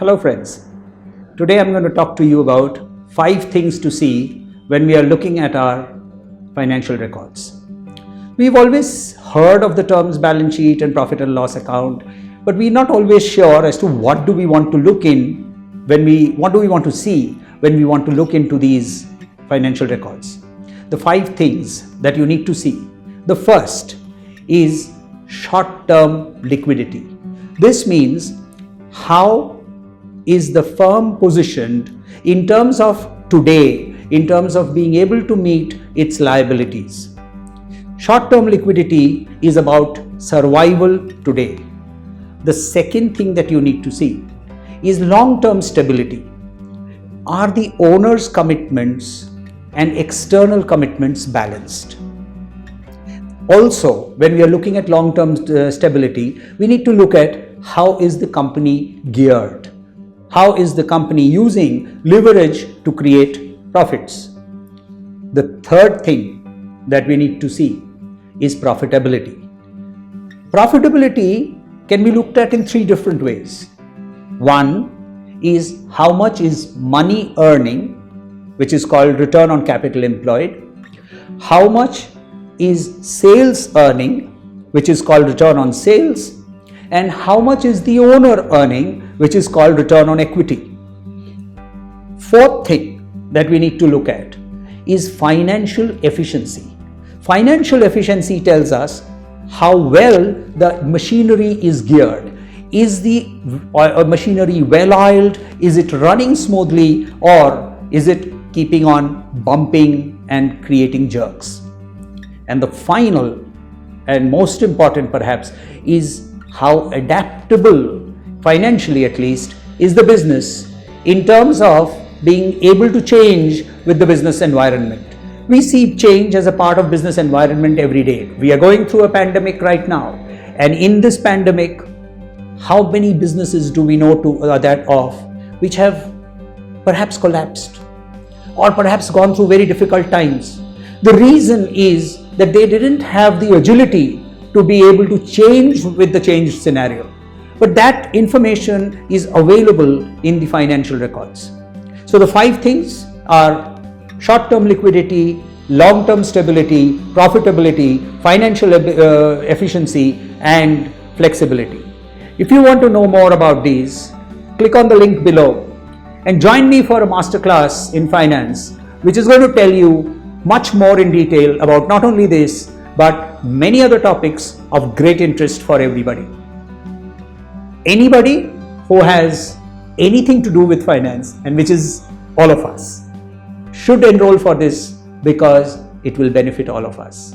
Hello friends, today I'm going to talk to you about 5 things to see when we are looking at our financial records. We've always heard of the terms balance sheet and profit and loss account, but we're not always sure as to what do we want to look in what do we want to see when we want to look into these financial records. The 5 things that you need to see. The first is short-term liquidity. This means how is the firm positioned in terms of today, in terms of being able to meet its liabilities. Short-term liquidity is about survival today. The second thing that you need to see is long-term stability. Are the owner's commitments and external commitments balanced? Also, when we are looking at long-term stability, we need to look at how is the company geared? How is the company using leverage to create profits? The third thing that we need to see is profitability. Profitability can be looked at in 3 different ways. One is how much is money earning, which is called return on capital employed. How much is sales earning, which is called return on sales. And how much is the owner earning, which is called return on equity. Fourth thing that we need to look at is financial efficiency. Financial efficiency tells us how well the machinery is geared. Is the machinery well oiled? Is it running smoothly, or is it keeping on bumping and creating jerks? And the final and most important perhaps is how adaptable, financially at least, is the business in terms of being able to change with the business environment. We see change as a part of business environment every day. We are going through a pandemic right now, and in this pandemic, how many businesses do we know which have perhaps collapsed or perhaps gone through very difficult times? The reason is that they didn't have the agility to be able to change with the changed scenario. But that information is available in the financial records. So the 5 things are short-term liquidity, long-term stability, profitability, financial efficiency, and flexibility. If you want to know more about these, click on the link below and join me for a masterclass in finance, which is going to tell you much more in detail about not only this, but many other topics of great interest for everybody. Anybody who has anything to do with finance, and which is all of us, should enroll for this because it will benefit all of us.